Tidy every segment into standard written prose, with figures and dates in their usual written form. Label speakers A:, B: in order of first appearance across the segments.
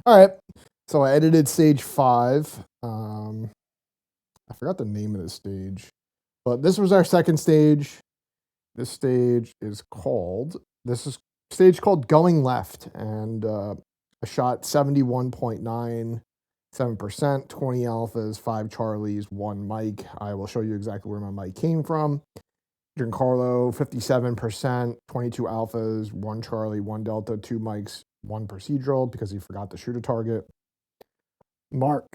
A: All right. So I edited stage 5. I forgot the name of the stage, but this was our second stage. This stage is called, this is stage called Going Left, and I shot 71.97%, 20 alphas, 5 Charlies, 1 Mike. I will show you exactly where my mic came from. Giancarlo, 57%, 22 alphas, 1 Charlie, 1 Delta, 2 Mikes, 1 procedural because he forgot to shoot a target. Mark,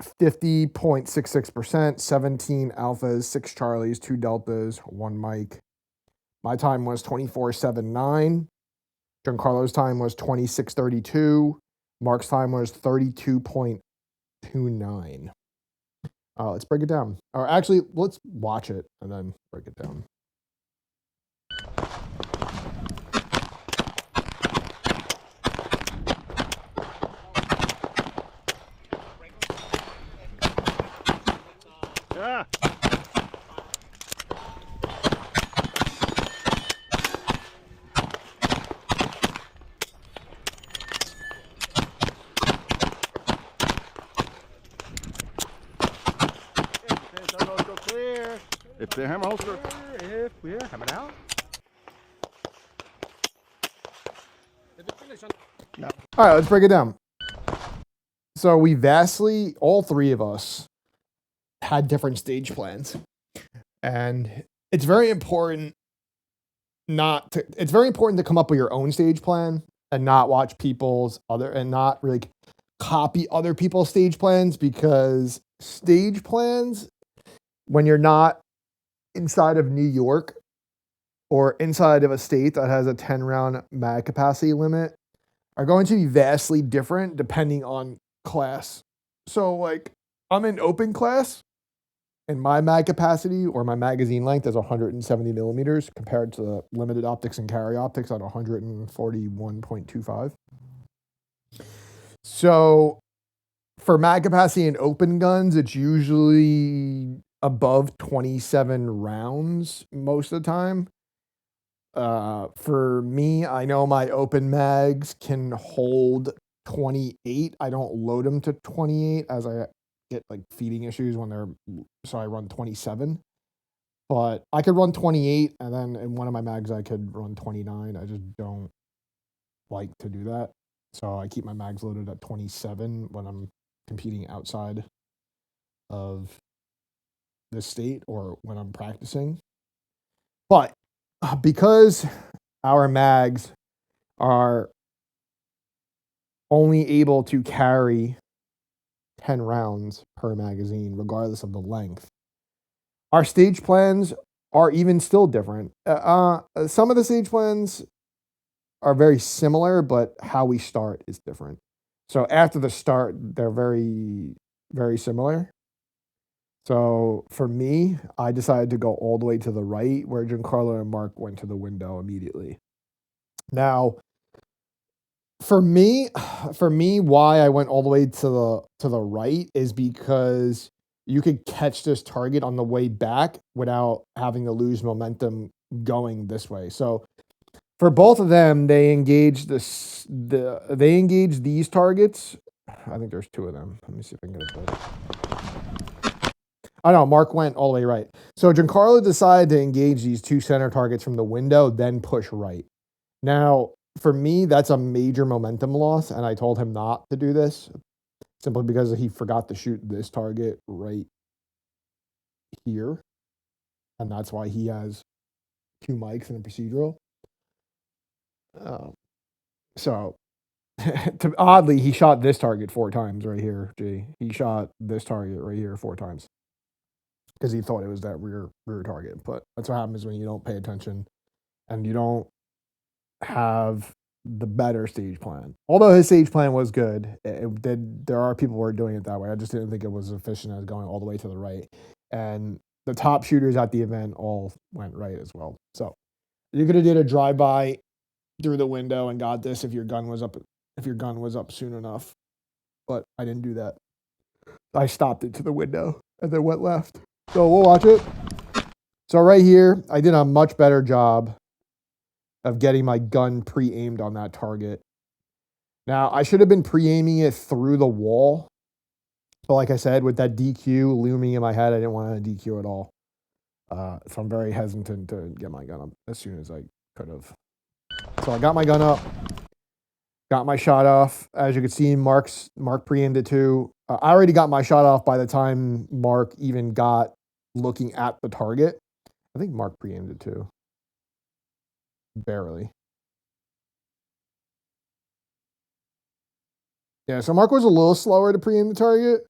A: 50.66%, 17 alphas, 6 Charlies, 2 Deltas, 1 Mike. My time was 24.79. Giancarlo's time was 26.32. Mark's time was 32.29. Let's break it down. Or actually, let's watch it and then break it down.
B: Yeah. If the hammer holster,
C: if we're coming out.
A: No. All right, let's break it down. So we vastly, all three of us, had different stage plans, and it's very important to come up with your own stage plan and not watch people's other and not really copy other people's stage plans, because stage plans, when you're not inside of New York or inside of a state that has a 10-round mag capacity limit, are going to be vastly different depending on class. So like, I'm in open class and my mag capacity or my magazine length is 170 millimeters compared to the limited optics and carry optics at 141.25. So for mag capacity in open guns, it's usually above 27 rounds most of the time. For me, I know my open mags can hold 28. I don't load them to 28 as I get like feeding issues so I run 27. But I could run 28, and then in one of my mags I could run 29. I just don't like to do that. So I keep my mags loaded at 27 when I'm competing outside of the state or when I'm practicing. But because our mags are only able to carry 10 rounds per magazine, regardless of the length, our stage plans are even still different. Some of the stage plans are very similar, but how we start is different. So after the start, they're very, very similar. So for me, I decided to go all the way to the right, where Giancarlo and Mark went to the window immediately. Now, for me, why I went all the way to the right is because you could catch this target on the way back without having to lose momentum going this way. So for both of them, they engaged these targets. I think there's 2 of them. Let me see if I can get it better. Oh no, Mark went all the way right. So Giancarlo decided to engage these 2 center targets from the window, then push right. Now, for me, that's a major momentum loss, and I told him not to do this simply because he forgot to shoot this target right here, and that's why he has 2 mics and a procedural. So, oddly, he shot this target 4 times right here, G. He shot this target right here 4 times because he thought it was that rear target. But that's what happens when you don't pay attention and you don't have the better stage plan. Although his stage plan was good, there are people who are doing it that way. I just didn't think it was efficient as going all the way to the right. And the top shooters at the event all went right as well. So you could have did a drive-by through the window and got this if your gun was up soon enough. But I didn't do that. I stopped it to the window and then went left. So we'll watch it. So right here, I did a much better job of getting my gun pre-aimed on that target. Now, I should have been pre-aiming it through the wall. But like I said, with that DQ looming in my head, I didn't want to DQ at all. So I'm very hesitant to get my gun up as soon as I could have. So I got my gun up, got my shot off. As you can see, Mark pre-aimed it too. I already got my shot off by the time Mark even got looking at the target. I think Mark pre-aimed it too. Barely. Yeah, so Mark was a little slower to pre-aim the target.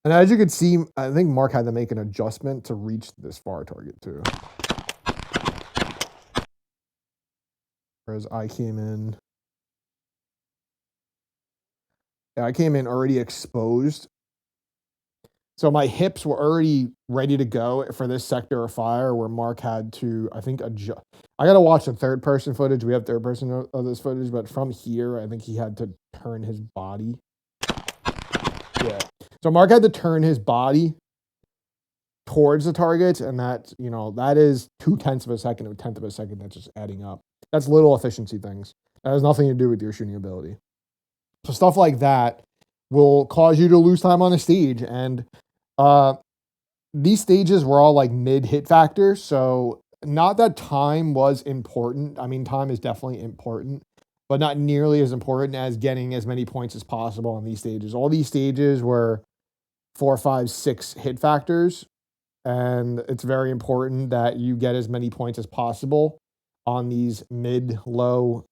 A: And as you can see, I think Mark had to make an adjustment to reach this far target too. Whereas I came in. Yeah, I came in already exposed. So my hips were already ready to go for this sector of fire where Mark had to, I think, adjust. I got to watch the third person footage. We have third person of this footage, but from here, I think he had to turn his body. Yeah. So Mark had to turn his body towards the target, and that, that is 0.2 of a second, or 1/10 of a second. That's just adding up. That's little efficiency things. That has nothing to do with your shooting ability. So stuff like that will cause you to lose time on a stage. And these stages were all like mid hit factor. So not that time was important. I mean, time is definitely important, but not nearly as important as getting as many points as possible on these stages. All these stages were 4, 5, 6 hit factors. And it's very important that you get as many points as possible on these mid-low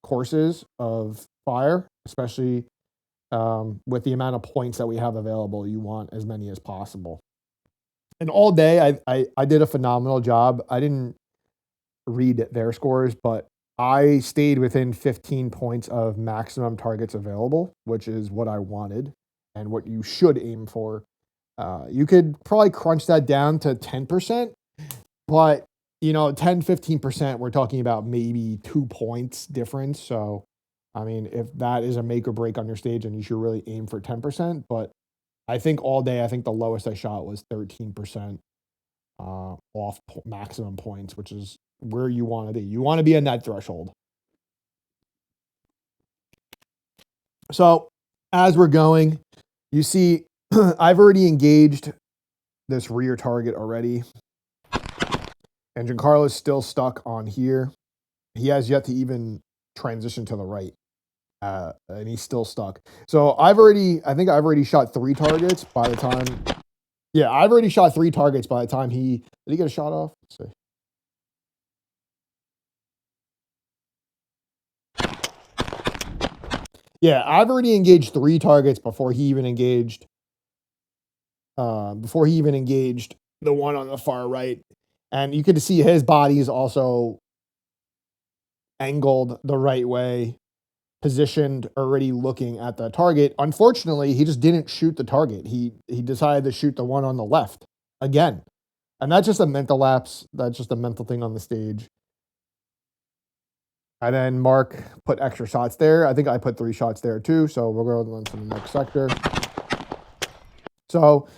A: courses of fire, especially with the amount of points that we have available. You want as many as possible. And all day, I did a phenomenal job. I didn't read their scores, but I stayed within 15 points of maximum targets available, which is what I wanted and what you should aim for. You could probably crunch that down to 10%, but 10, 15%, we're talking about maybe 2 points difference. So, I mean, if that is a make or break on your stage, then you should really aim for 10%. But I think all day, I think the lowest I shot was 13% off maximum points, which is where you want to be. You want to be in that threshold. So as we're going, you see, I've already engaged this rear target already. And Giancarlo's still stuck on here. He has yet to even transition to the right. And he's still stuck. So I think I've already shot 3 targets by the time. Yeah, I've already shot 3 targets by the time did he get a shot off? Let's see. Yeah, I've already engaged 3 targets before he even engaged the one on the far right. And you could see his body is also angled the right way, positioned, already looking at the target. Unfortunately, he just didn't shoot the target. He decided to shoot the one on the left again. And that's just a mental lapse. That's just a mental thing on the stage. And then Mark put extra shots there. I think I put 3 shots there too. So we're going on to the next sector. So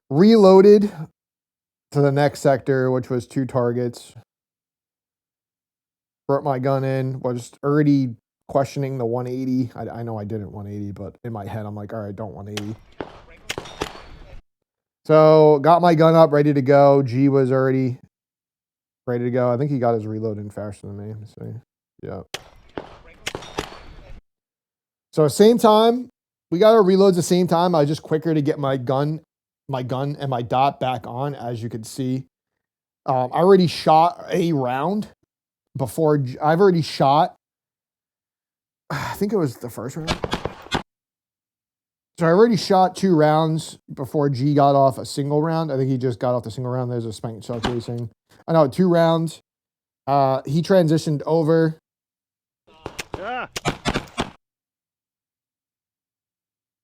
A: reloaded to the next sector, which was 2 targets. Brought my gun in, was already questioning the 180. I know I didn't 180, but in my head, I'm like, all right, don't 180. So got my gun up, ready to go. G was already ready to go. I think he got his reload in faster than me. Let's see. Yeah. So same time, we got our reloads the same time. I was just quicker to get my gun and my dot back on, as you could see. I already shot a round before. I've already shot, I think it was the first round. So I already shot 2 rounds before G got off a single round. I think he just got off the single round. There's a spank shot racing. I know, 2 rounds. He transitioned over.
C: Yeah.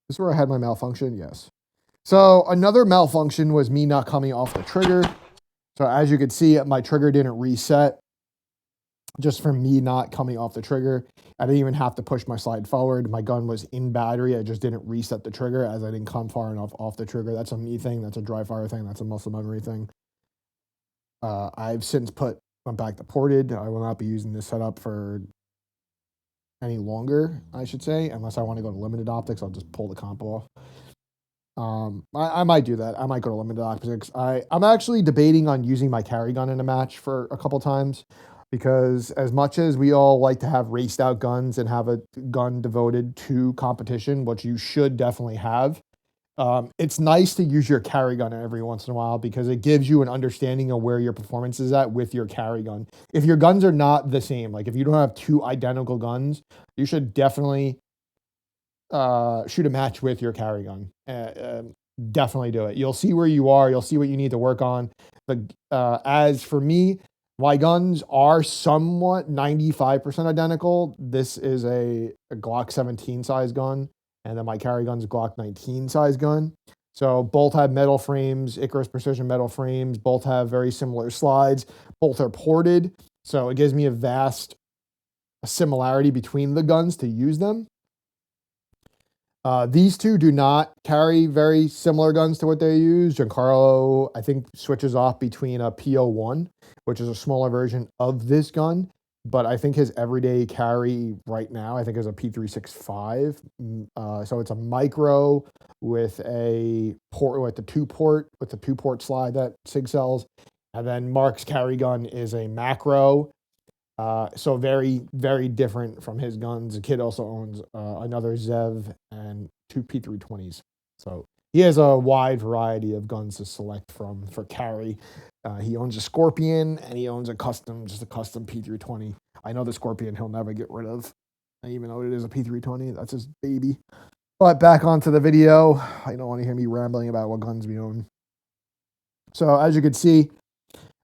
A: This is where I had my malfunction. Yes. So another malfunction was me not coming off the trigger. So as you can see, my trigger didn't reset just from me not coming off the trigger. I didn't even have to push my slide forward. My gun was in battery. I just didn't reset the trigger as I didn't come far enough off the trigger. That's a me thing. That's a dry fire thing. That's a muscle memory thing. I've since put went back to ported. I will not be using this setup for any longer, I should say, unless I want to go to limited optics. I'll just pull the comp off. I might do that. I might go to limited optics. I'm actually debating on using my carry gun in a match for a couple times, because as much as we all like to have raced out guns and have a gun devoted to competition, which you should definitely have, it's nice to use your carry gun every once in a while, because it gives you an understanding of where your performance is at with your carry gun. If your guns are not the same, like if you don't have two identical guns, you should definitely shoot a match with your carry gun. Definitely do it. You'll see where you are. You'll see what you need to work on. But as for me, my guns are somewhat 95% identical. This is a Glock 17 size gun, and then my carry gun's a Glock 19 size gun. So both have metal frames, Icarus Precision metal frames. Both have very similar slides. Both are ported. So it gives me a vast similarity between the guns to use them. These two do not carry very similar guns to what they use. Giancarlo, I think, switches off between a PO1, which is a smaller version of this gun, but I think his everyday carry right now, I think, is a P365. So it's a micro with a port, with the two port slide that Sig sells, and then Mark's carry gun is a macro. So very, very different from his guns. The kid also owns another Zev and two P320s. So he has a wide variety of guns to select from for carry. He owns a Scorpion, and he owns just a custom P320. I know the Scorpion he'll never get rid of, even though it is a P320. That's his baby. But back onto the video. I don't want to hear me rambling about what guns we own. So as you can see,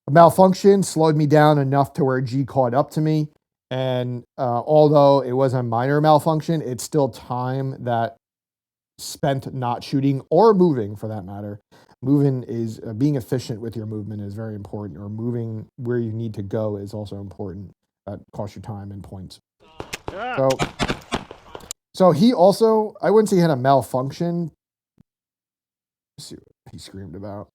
A: a malfunction slowed me down enough to where G caught up to me. And although it was a minor malfunction, it's still time that spent not shooting or moving, for that matter. Moving is being efficient with your movement is very important, or moving where you need to go is also important. That costs you time and points. So he also, I wouldn't say he had a malfunction. Let's see what he screamed about.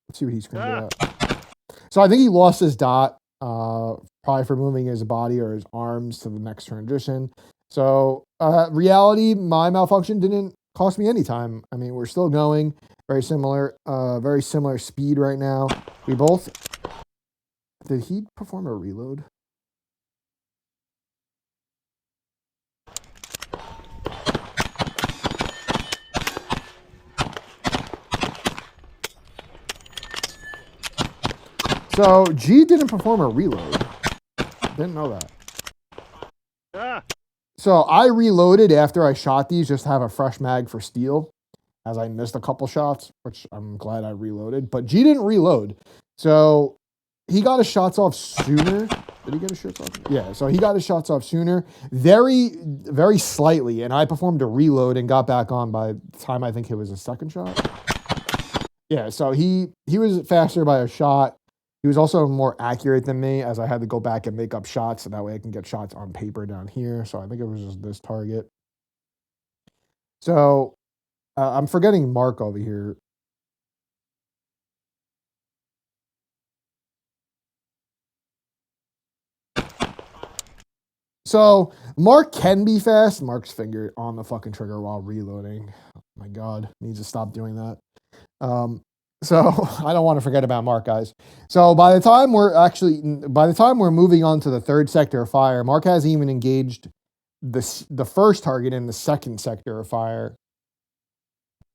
A: So I think he lost his dot, probably for moving his body or his arms to the next transition. So reality, my malfunction didn't cost me any time. I mean, we're still going. Very similar speed right now. We both... Did he perform a reload? So G didn't perform a reload. Didn't know that. So I reloaded after I shot these just to have a fresh mag for steel, as I missed a couple shots, which I'm glad I reloaded. But G didn't reload. So he got his shots off sooner. Did he get his shots off? Yeah, so he got his shots off sooner. Very, very slightly. And I performed a reload and got back on by the time I think it was a second shot. Yeah, so he was faster by a shot. He was also more accurate than me, as I had to go back and make up shots, so that way I can get shots on paper down here. So I think it was just this target. So I'm forgetting Mark over here. So Mark can be fast. Mark's finger on the fucking trigger while reloading. Oh my God, needs to stop doing that. So I don't want to forget about Mark, guys. So by the time we're moving on to the third sector of fire, Mark hasn't even engaged the first target in the second sector of fire.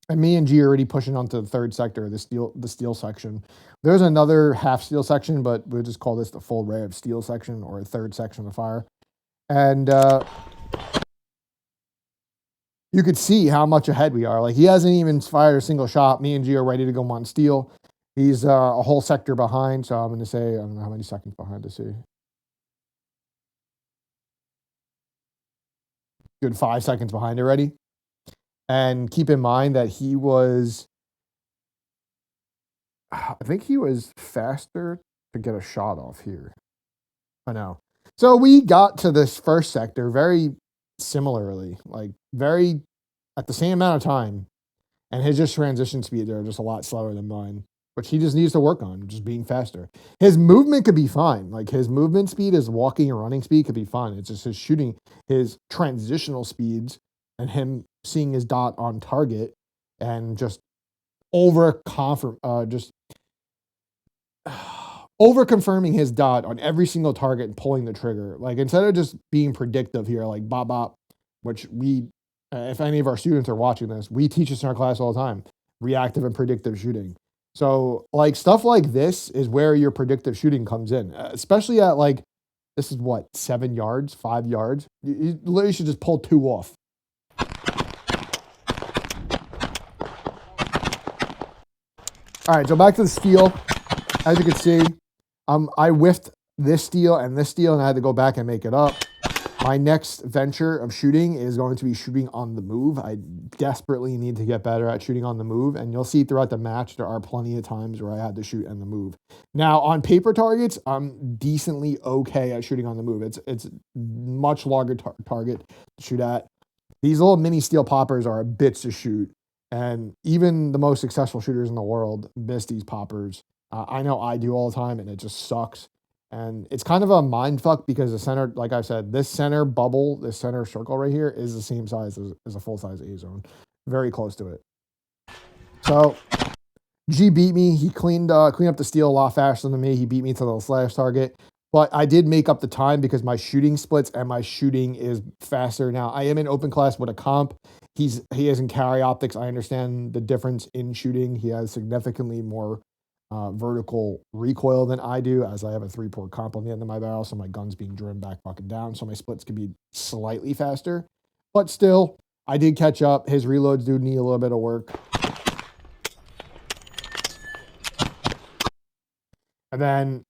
A: And me and G are already pushing onto the third sector, the steel section. There's another half steel section, but we'll just call this the full ray of steel section, or a third section of fire. And you could see how much ahead we are. Like, he hasn't even fired a single shot. Me and G are ready to go on steel. He's a whole sector behind, so I'm going to say, I don't know how many seconds behind to see. Good 5 seconds behind already. And keep in mind that he was, I think he was faster to get a shot off here. I know. So we got to this first sector very similarly, like very at the same amount of time. And his just transition speed there just a lot slower than mine, which he just needs to work on, just being faster. His movement could be fine. Like his movement speed, his walking and running speed could be fine. It's just his shooting, his transitional speeds, and him seeing his dot on target and just just over confirming his dot on every single target and pulling the trigger. Like instead of just being predictive here, like bop bop, which we, if any of our students are watching this, we teach this in our class all the time, reactive and predictive shooting. So like stuff like this is where your predictive shooting comes in, especially at like, this is what, 7 yards, 5 yards. You literally should just pull 2 off. All right, so back to the steel. As you can see, I whiffed this steel, and I had to go back and make it up. My next venture of shooting is going to be shooting on the move. I desperately need to get better at shooting on the move, and you'll see throughout the match there are plenty of times where I had to shoot on the move. Now, on paper targets, I'm decently okay at shooting on the move. It's much larger target to shoot at. These little mini steel poppers are a bitch to shoot, and even the most successful shooters in the world miss these poppers. I know I do all the time, and it just sucks. And it's kind of a mind fuck because the center, like I said, this center bubble, this center circle right here is the same size as a full-size A zone. Very close to it. So G beat me. He cleaned up the steel a lot faster than me. He beat me to the slash target. But I did make up the time because my shooting splits and my shooting is faster. Now, I am in open class with a comp. He is in carry optics. I understand the difference in shooting. He has significantly more vertical recoil than I do, as I have a 3-port comp on the end of my barrel, so my gun's being driven back fucking down, so my splits could be slightly faster. But still, I did catch up. His reloads do need a little bit of work. And then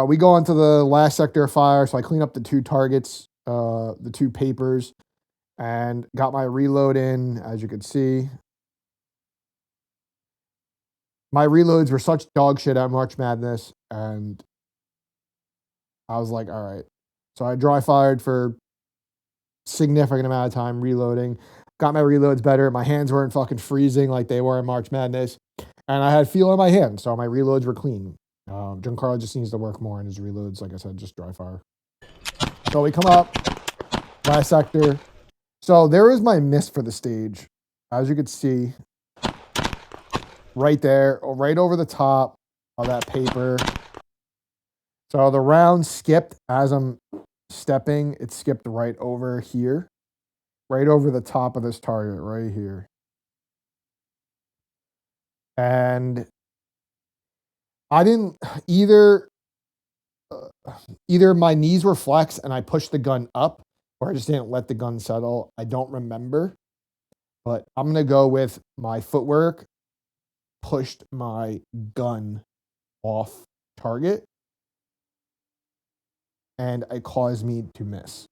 A: we go into the last sector of fire, so I clean up the 2 targets, the 2 papers, and got my reload in, as you can see. My reloads were such dog shit at March Madness, and I was like, all right. So I dry fired for significant amount of time reloading, got my reloads better. My hands weren't fucking freezing like they were in March Madness, and I had feel in my hands, so my reloads were clean. Giancarlo just needs to work more on his reloads. Like I said, just dry fire. So we come up, last sector. So there is my miss for the stage. As you can see, right there, right over the top of that paper. So the round skipped as I'm stepping. It skipped right over here, right over the top of this target right here. And I didn't either my knees were flexed and I pushed the gun up, or I just didn't let the gun settle. I don't remember, but I'm going to go with my footwork pushed my gun off target, and it caused me to miss.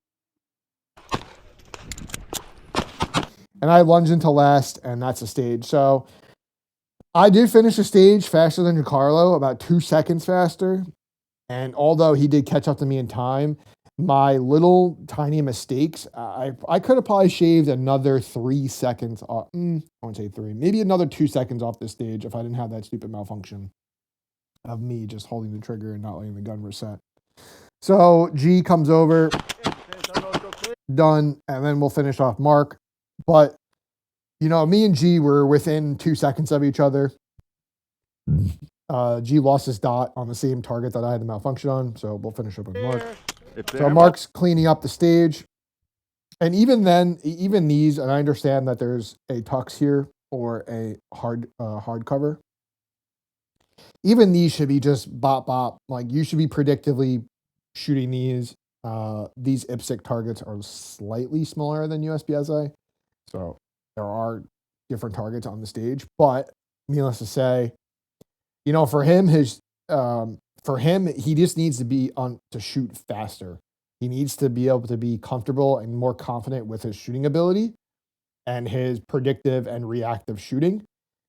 A: And I lunged into last, and that's the stage. So I did finish the stage faster than Giancarlo, about 2 seconds faster. And although he did catch up to me in time, my little tiny mistakes, I could have probably shaved another 3 seconds off. I won't say 3, maybe another 2 seconds off this stage if I didn't have that stupid malfunction of me just holding the trigger and not letting the gun reset. So G comes over, done, and then we'll finish off Mark. But, you know, me and G were within 2 seconds of each other. G lost his dot on the same target that I had the malfunction on, so we'll finish up with Mark. So Mark's cleaning up the stage. And even then, even these, and I understand that there's a tux here or a hard cover. Even these should be just bop bop. Like you should be predictively shooting these. These IPSC targets are slightly smaller than USPSA, so there are different targets on the stage. But needless to say, you know, for him, he just needs to be to shoot faster. He needs to be able to be comfortable and more confident with his shooting ability and his predictive and reactive shooting.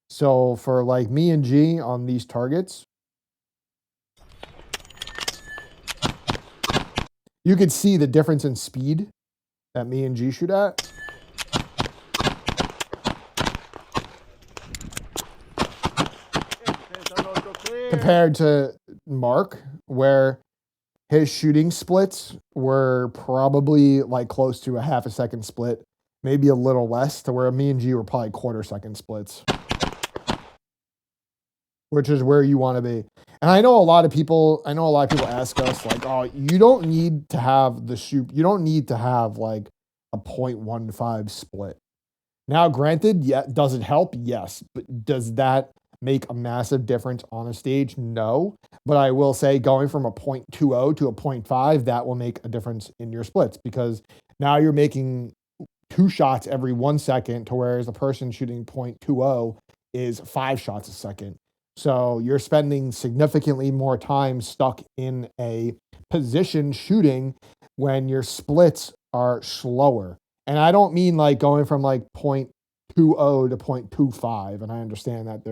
A: So for like me and G on these targets, you could see the difference in speed that me and G shoot at. compared to Mark, where his shooting splits were probably like close to a half a second split, maybe a little less, to where me and G were probably quarter second splits, which is where you want to be. And I know a lot of people ask us like, oh, you don't need to have you don't need to have like a 0.15 split. Now, granted, yeah, does it help? Yes. But does that make a massive difference on a stage? No. But I will say going from a 0.20 to a 0.5, that will make a difference in your splits, because now you're making 2 shots every 1 second, to whereas the person shooting 0.20 is 5 shots a second. So you're spending significantly more time stuck in a position shooting when your splits are slower. And I don't mean like going from like 0.20 to 0.25. And I understand that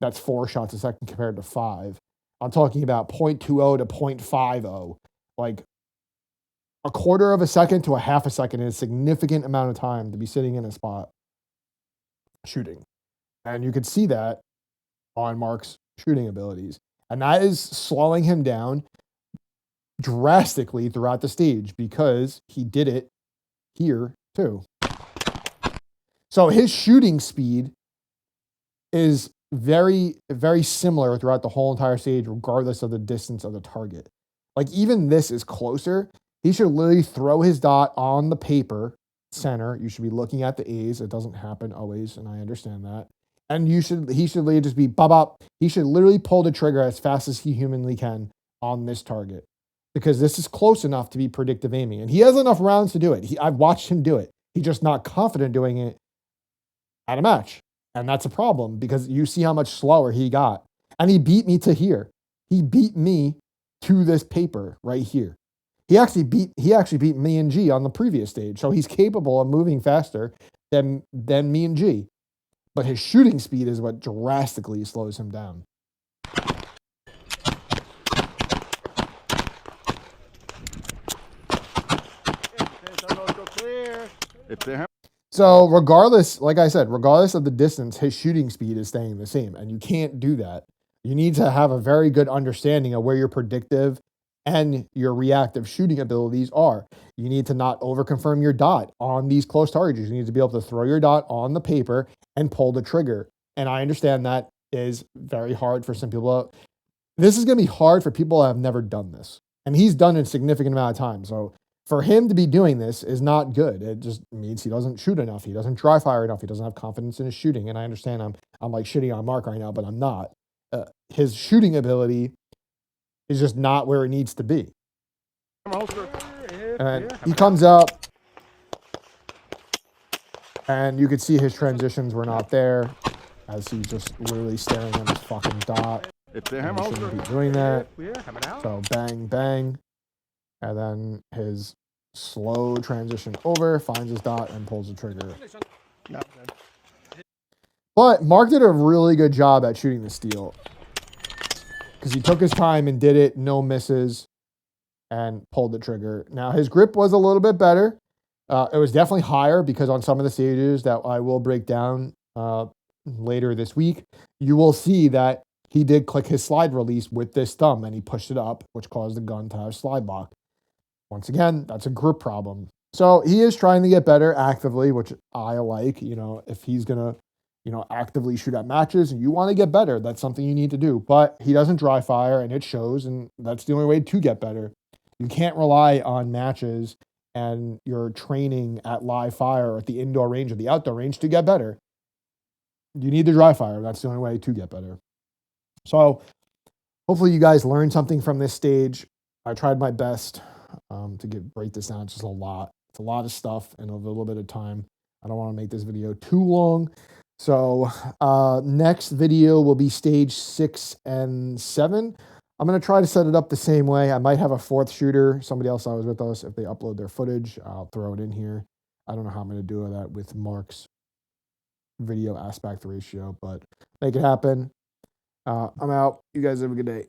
A: that's 4 shots a second compared to 5. I'm talking about 0.20 to 0.50. Like a quarter of a second to a half a second is a significant amount of time to be sitting in a spot shooting. And you could see that on Mark's shooting abilities. And that is slowing him down drastically throughout the stage, because he did it here too. So his shooting speed is very, very similar throughout the whole entire stage, regardless of the distance of the target. Like even this is closer. He should literally throw his dot on the paper center. You should be looking at the A's. It doesn't happen always, and I understand that. And he should literally just be bop. He should literally pull the trigger as fast as he humanly can on this target, because this is close enough to be predictive aiming. And he has enough rounds to do it. I've watched him do it. He's just not confident doing it at a match. And that's a problem, because you see how much slower he got. And he beat me to here. He beat me to this paper right here. He actually beat me and G on the previous stage. So he's capable of moving faster than me and G. But his shooting speed is what drastically slows him down. So regardless, like I said, regardless of the distance, his shooting speed is staying the same. And you can't do that. You need to have a very good understanding of where your predictive and your reactive shooting abilities are. You need to not overconfirm your dot on these close targets. You need to be able to throw your dot on the paper and pull the trigger. And I understand that is very hard for some people. This is going to be hard for people that have never done this. And he's done it a significant amount of time. So for him to be doing this is not good. It just means he doesn't shoot enough. He doesn't dry fire enough. He doesn't have confidence in his shooting. And I understand I'm like shitting on Mark right now, but I'm not. His shooting ability is just not where it needs to be. And he comes up, and you could see his transitions were not there, as he's just literally staring at his fucking dot. And he shouldn't be doing that. So bang, bang. And then his slow transition over, finds his dot, and pulls the trigger. But Mark did a really good job at shooting the steal, because he took his time and did it, no misses, and pulled the trigger. Now, his grip was a little bit better. It was definitely higher, because on some of the stages that I will break down later this week, you will see that he did click his slide release with this thumb, and he pushed it up, which caused the gun to have slide lock. Once again, that's a grip problem. So he is trying to get better actively, which I like. If he's going to, actively shoot at matches and you want to get better, that's something you need to do. But he doesn't dry fire, and it shows, and that's the only way to get better. You can't rely on matches and your training at live fire or at the indoor range or the outdoor range to get better. You need to dry fire. That's the only way to get better. So hopefully you guys learned something from this stage. I tried my best to break this down. It's just a lot. It's a lot of stuff in a little bit of time. I don't want to make this video too long. So next video will be stage 6 and 7. I'm going to try to set it up the same way. I might have a fourth shooter, somebody else that was with us. If they upload their footage, I'll throw it in here. I don't know how I'm going to do that with Mark's video aspect ratio, but make it happen. I'm out. You guys have a good day.